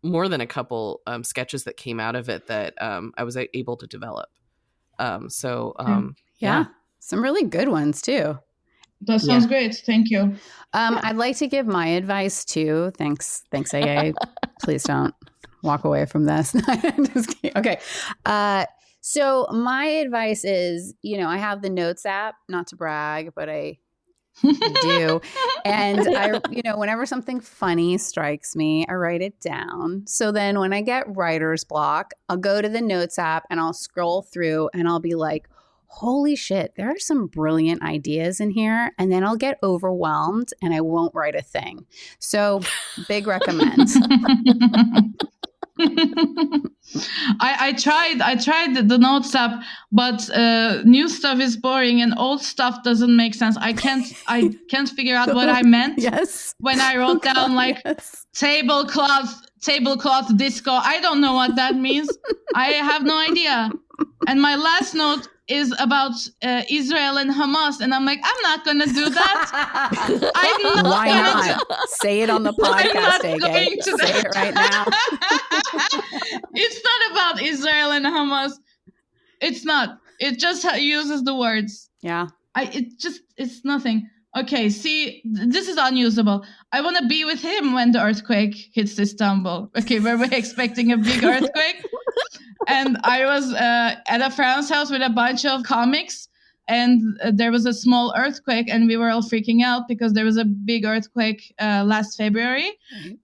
more than a couple sketches that came out of it that I was able to develop. Some really good ones too. That sounds great. Thank you. I'd like to give my advice too. Thanks, Ege. Please don't walk away from this. Just kidding. Okay. So my advice is, I have the Notes app, not to brag, but I do. And I, whenever something funny strikes me, I write it down. So then when I get writer's block, I'll go to the Notes app and I'll scroll through and I'll be like, holy shit, there are some brilliant ideas in here. And then I'll get overwhelmed and I won't write a thing. So big recommend. I tried the Notes app, but new stuff is boring and old stuff doesn't make sense. I can't figure out what I meant when I wrote down like tablecloth disco. I don't know what that means. I have no idea. And my last note is about Israel and Hamas, and I'm like, I'm not gonna do that. Why not? Say it on the podcast, Ege. Say it right now. It's not about Israel and Hamas. It's not. It just uses the words. Yeah. It's nothing. Okay, see, this is unusable. I want to be with him when the earthquake hits Istanbul. Okay, we're expecting a big earthquake. And I was at a friend's house with a bunch of comics. and there was a small earthquake, and we were all freaking out because there was a big earthquake last February,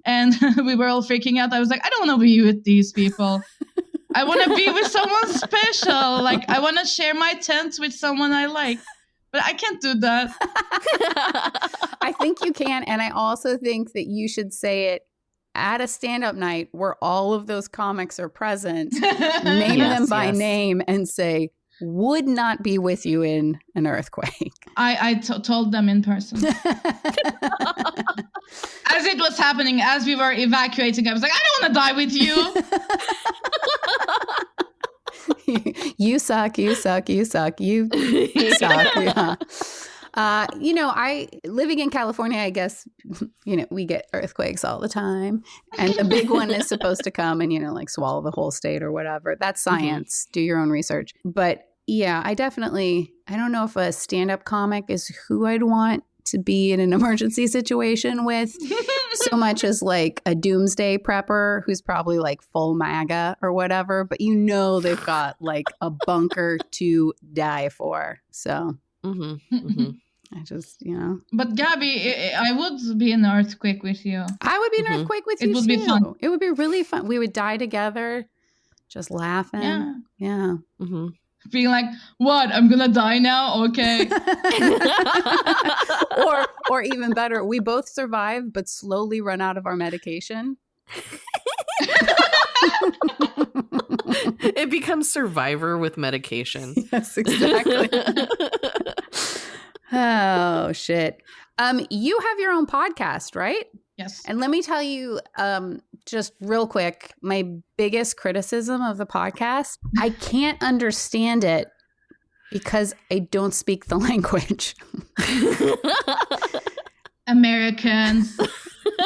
and we were all freaking out. I was like, I don't want to be with these people. I want to be with someone special. Like, I want to share my tent with someone I like, but I can't do that. I think you can, and I also think that you should say it at a stand-up night where all of those comics are present. Name them by name and say, would not be with you in an earthquake. I told them in person. As it was happening, as we were evacuating, I was like, I don't want to die with you. You suck, you suck, you suck, you suck. Yeah. I living in California, I guess, we get earthquakes all the time. And the big one is supposed to come and, like swallow the whole state or whatever. That's science. Do your own research. But yeah, I don't know if a stand-up comic is who I'd want to be in an emergency situation with so much as like a doomsday prepper who's probably like full MAGA or whatever, but they've got like a bunker to die for. So I just, But Gabbie, I would be in an earthquake with you. I would be in an earthquake with you. It would be fun. It would be really fun. We would die together, just laughing. Yeah. Being like, what? I'm gonna die now? Okay. or even better, we both survive but slowly run out of our medication. It becomes Survivor with medication. Yes, exactly. Oh shit. You have your own podcast, right? Yes. And let me tell you, just real quick, my biggest criticism of the podcast, I can't understand it because I don't speak the language. Americans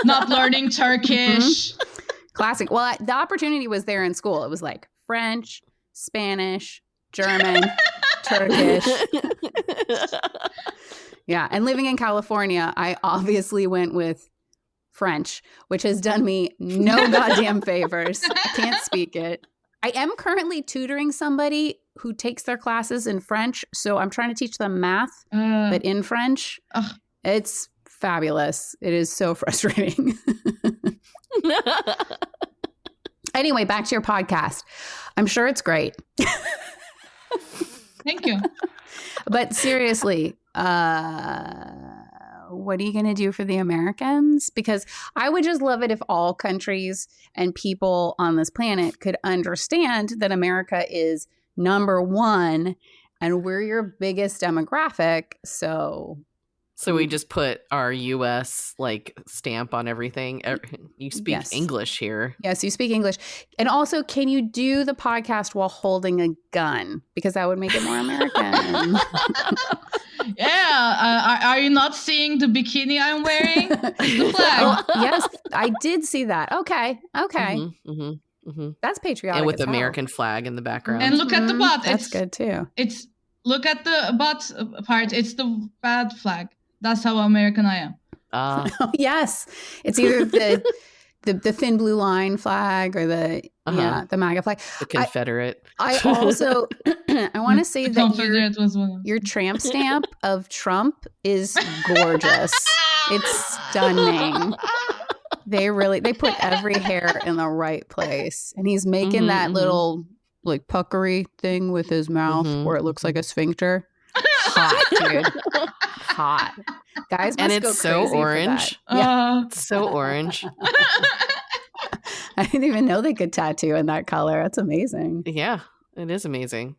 not learning Turkish. Classic. Well, the opportunity was there in school. It was like French, Spanish, German, Turkish. Yeah. And living in California, I obviously went with French, which has done me no goddamn favors. I can't speak it. I am currently tutoring somebody who takes their classes in French. So I'm trying to teach them math, but in French. It's fabulous. It is so frustrating. Anyway, back to your podcast. I'm sure it's great. Thank you. But seriously, what are you going to do for the Americans? Because I would just love it if all countries and people on this planet could understand that America is number one and we're your biggest demographic. So we just put our U.S. like stamp on everything. You speak English here. Yes, you speak English. And also, can you do the podcast while holding a gun? Because that would make it more American. Yeah. Are you not seeing the bikini I'm wearing? The flag. Yes, I did see that. Okay. That's patriotic. And with the American flag in the background. And look at the butt. That's good too. Look at the butt part. It's the bad flag. That's how American I am. Oh, yes. It's either the thin blue line flag or the MAGA flag. The Confederate. I also I want to say that your tramp stamp of Trump is gorgeous. It's stunning. They put every hair in the right place. And he's making that little like puckery thing with his mouth where it looks like a sphincter. Hot, dude. Hot. Guys must and it's go so crazy orange. Yeah. It's so orange. I didn't even know they could tattoo in that color. That's amazing. Yeah, it is amazing.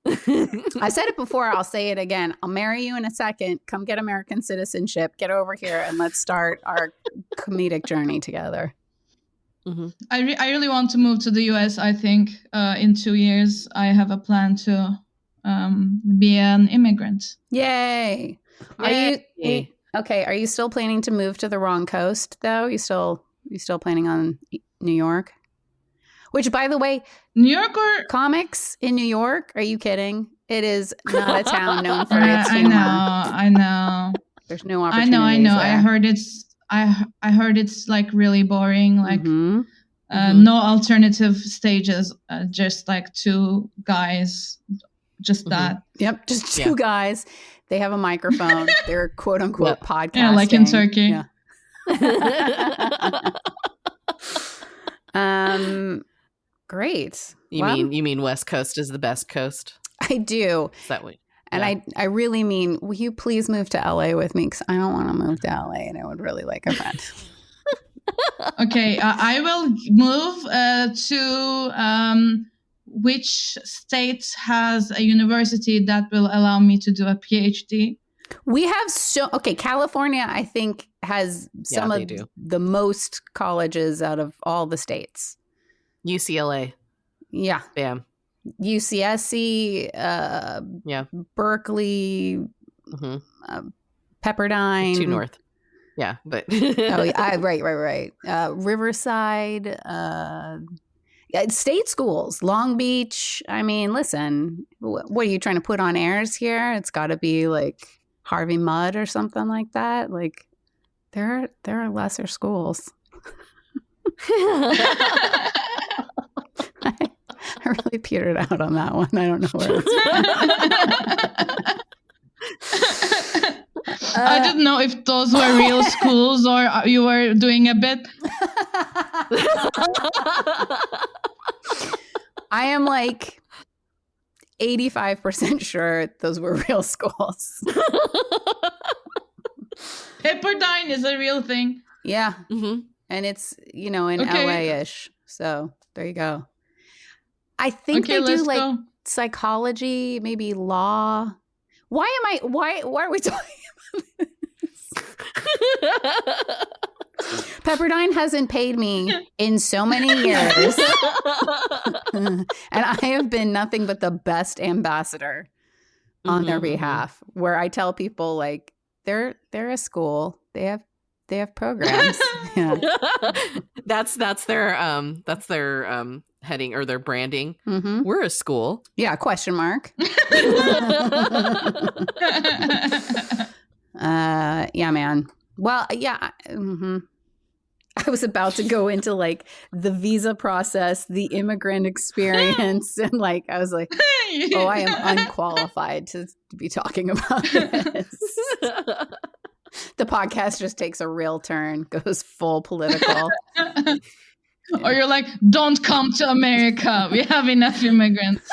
I said it before. I'll say it again. I'll marry you in a second. Come get American citizenship. Get over here and let's start our comedic journey together. I really want to move to the US. I think in 2 years, I have a plan to be an immigrant. Yay. Are you still planning to move to the wrong coast though? You still planning on New York? Which, by the way, New York or comics in New York? Are you kidding? It is not a town known for its humor. I know. There's no opportunities. I know. There. I heard it's like really boring. Like no alternative stages. Just like two guys just that. Yep, just two guys. They have a microphone. They're quote unquote podcasting. Yeah, like in Turkey. Yeah. Great. You mean West Coast is the best coast? I do. Is that what? And I really mean, will you please move to LA with me? Because I don't want to move to LA and I would really like a friend. Okay, I will move to which state has a university that will allow me to do a PhD? We have California, I think, has some of the most colleges out of all the states. UCLA. Yeah. Bam. UCSC, Berkeley, Pepperdine. Too north. Yeah, but right. Riverside, state schools, Long Beach. I mean, listen, what are you trying to put on airs here? It's got to be like Harvey Mudd or something like that. Like there are lesser schools. I really petered out on that one. I don't know where it's I didn't know if those were real schools or you were doing a bit. I am like 85% sure those were real schools. Pepperdine is a real thing. Yeah. Mm-hmm. And it's, in LA-ish. So there you go. I think they do like psychology, maybe law. Why are we talking about this? Pepperdine hasn't paid me in so many years. And I have been nothing but the best ambassador on their behalf, where I tell people like they're a school. They have programs. Yeah. That's their heading or their branding. We're a school. Yeah, question mark. Yeah, man. Well, yeah. I was about to go into like the visa process, the immigrant experience, and like I was like, oh, I am unqualified to be talking about this. The podcast just takes a real turn, goes full political. Or you're like, don't come to America. We have enough immigrants.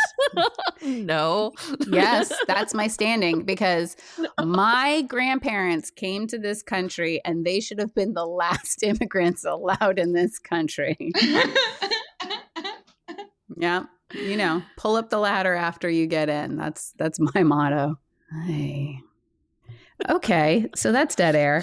No. Yes, that's my standing, because my grandparents came to this country and they should have been the last immigrants allowed in this country. Yeah. Pull up the ladder after you get in. That's my motto. Hey. Okay, so that's dead air.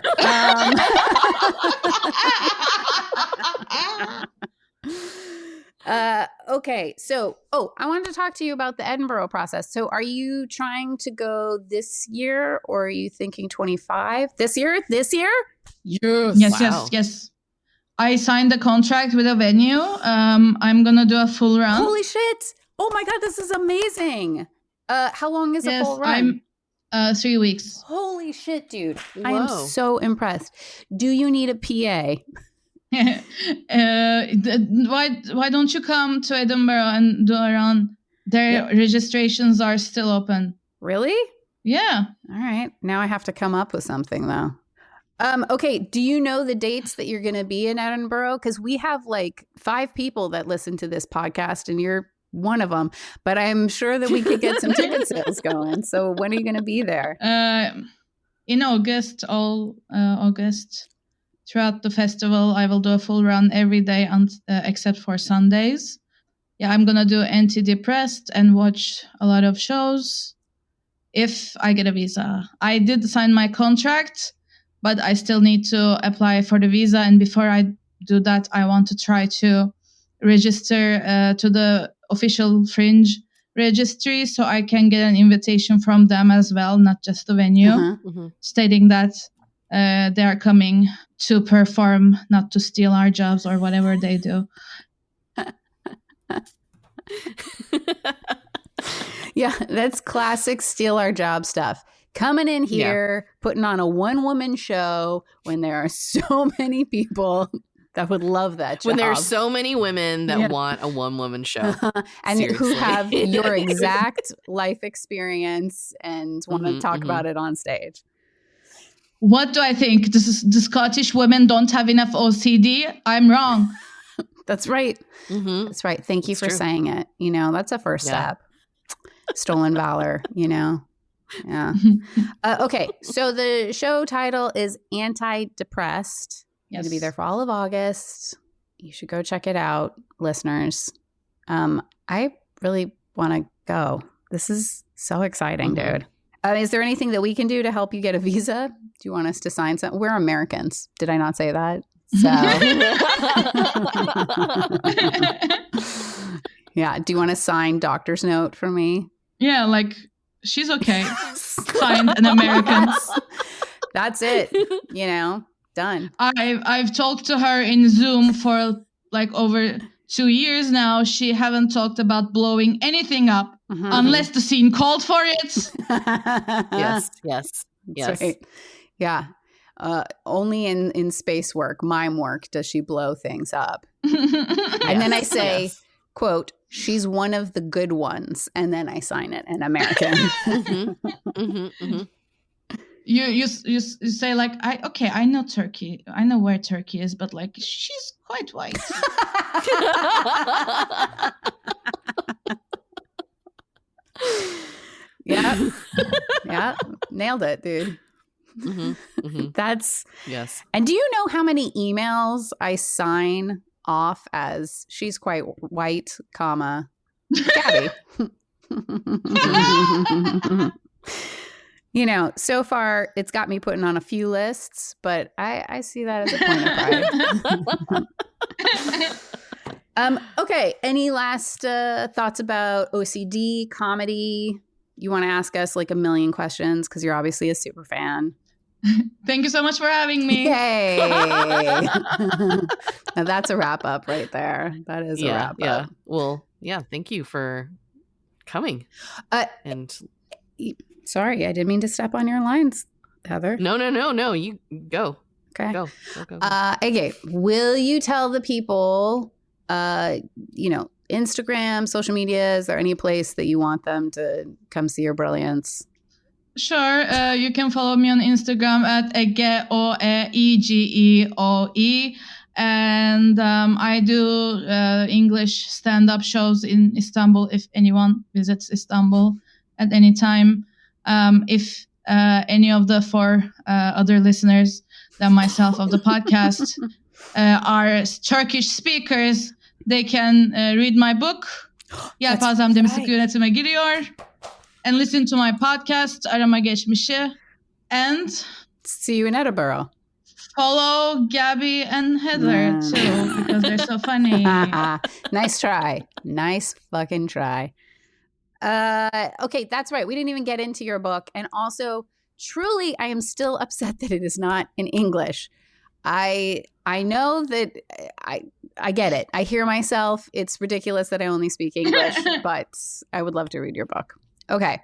Okay, so I wanted to talk to you about the Edinburgh process. So are you trying to go this year, or are you thinking 25? This year? Yes. Yes. I signed the contract with a venue. I'm gonna do a full run. Holy shit! Oh my god, this is amazing. How long is a full run? 3 weeks. Holy shit, dude. Whoa. I am so impressed. Do you need a PA? Why don't you come to Edinburgh and do a run? Their registrations are still open. Really? Yeah. All right. Now I have to come up with something, though. Okay. Do you know the dates that you're going to be in Edinburgh? Because we have like 5 people that listen to this podcast, and you're one of them. But I'm sure that we could get some ticket sales going. So when are you going to be there? In August, August. Throughout the festival, I will do a full run every day except for Sundays. Yeah, I'm going to do Antidepressed and watch a lot of shows if I get a visa. I did sign my contract, but I still need to apply for the visa. And before I do that, I want to try to register to the official Fringe registry so I can get an invitation from them as well, not just the venue, stating that they are coming to perform, not to steal our jobs or whatever they do. Yeah, that's classic steal our job stuff. Coming in here, putting on a one-woman show when there are so many people that would love that job. When there's so many women that want a one-woman show. And Seriously. who have your exact life experience and want to talk about it on stage. What do I think? The Scottish women don't have enough OCD? I'm wrong. That's right. That's right. Thank you for saying it. You know, that's a first step. Stolen valor, you know. Yeah. Okay. So the show title is Antidepressed. Yes. Going to be there for all of August. You should go check it out, listeners. I really want to go. This is so exciting, dude. Is there anything that we can do to help you get a visa? Do you want us to sign something? We're Americans. Did I not say that? So, yeah. Do you want a signed doctor's note for me? Yeah, like she's okay. Signed an American. That's it. You know, done. I've talked to her in Zoom for like over 2 years now. She haven't talked about blowing anything up unless the scene called for it. Yes. Right. Yeah. Only in space work, mime work, does she blow things up. And then I say, quote, she's one of the good ones. And then I sign it in American. You say like, I know Turkey. I know where Turkey is, but like, she's quite white. Yeah. Nailed it, dude. That's yes. And do you know how many emails I sign off as she's quite white, comma, Gabbie? You know, so far it's got me putting on a few lists, but I see that as a point of pride. Okay. Any last thoughts about OCD, comedy? You want to ask us like a million questions because you're obviously a super fan. Thank you so much for having me. Yay. Now that's a wrap up right there. That is a wrap up. Well, yeah. Thank you for coming. Sorry, I didn't mean to step on your lines, Heather. No. You go. Okay. Go. Okay. Will you tell the people, Instagram, social media, is there any place that you want them to come see your brilliance? Sure. You can follow me on Instagram at Ege Egeoe. And I do English stand-up shows in Istanbul if anyone visits Istanbul at any time. If any of the 4 other listeners than myself of the podcast are Turkish speakers, they can read my book. Yapazam Demislik Yönetime Giriyor. And listen to my podcast, Arama Geçmişi. And see you in Edinburgh. Follow Gabbie and Heather too, because they're so funny. Nice try. Nice fucking try. Okay, that's right. We didn't even get into your book. And also, truly, I am still upset that it is not in English. I know that I get it. I hear myself. It's ridiculous that I only speak English, but I would love to read your book. Okay.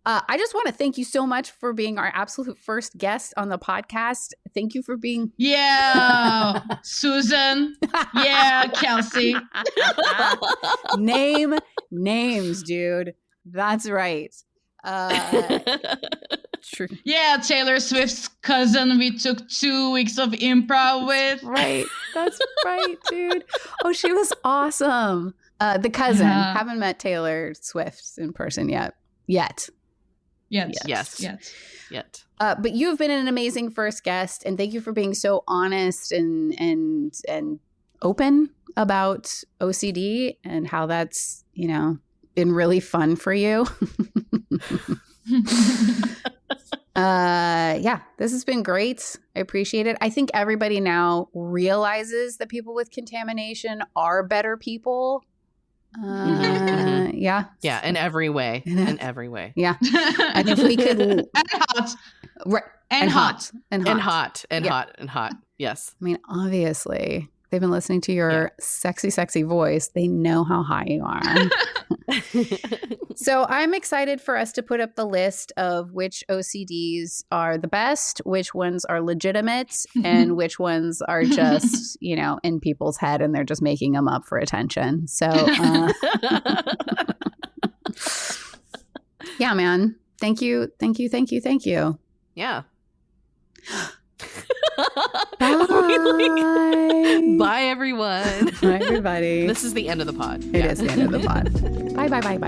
I just want to thank you so much for being our absolute first guest on the podcast. Thank you for being... Yeah, Susan. Yeah, Kelsey. Name names, dude. That's right. True. Yeah, Taylor Swift's cousin we took 2 weeks of improv with. Right. That's right, dude. Oh, she was awesome. The cousin. Yeah. Haven't met Taylor Swift in person yet. Yes. But you've been an amazing first guest, and thank you for being so honest and open about OCD and how that's, been really fun for you. This has been great. I appreciate it. I think everybody now realizes that people with contamination are better people. Yeah, in every way. Yeah. And if we could and hot. Right. And hot. Yes. I mean, obviously they've been listening to your sexy voice. They know how high you are. So I'm excited for us to put up the list of which OCDs are the best, which ones are legitimate, and which ones are just, in people's head and they're just making them up for attention. So, yeah, man. Thank you. Yeah. Bye. Bye, everyone. Bye, everybody. This is the end of the pod. It is the end of the pod. Bye. Bye.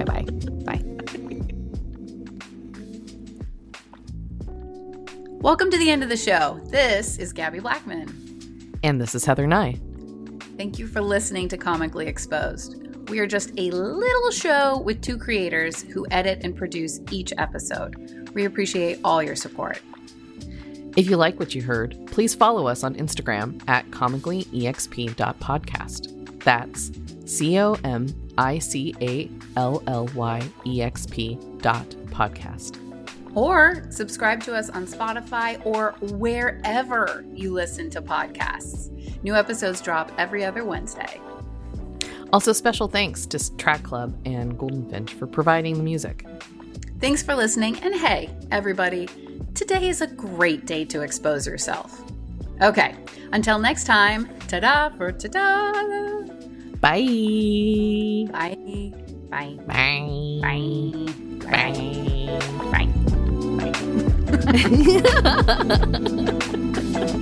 Welcome to the end of the show. This is Gabbie Blackman. And this is Heather Nye. Thank you for listening to Comically Exposed. We are just a little show with two creators who edit and produce each episode. We appreciate all your support. If you like what you heard, please follow us on Instagram at comicallyexp.podcast. That's comicallyexp.podcast. Or subscribe to us on Spotify or wherever you listen to podcasts. New episodes drop every other Wednesday. Also, special thanks to Track Club and Golden Finch for providing the music. Thanks for listening, and hey, everybody, today is a great day to expose yourself. Okay, until next time, ta-da for ta-da! Bye! Bye. Bye. Bye! Bye. Bye! Bye.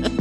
Bye.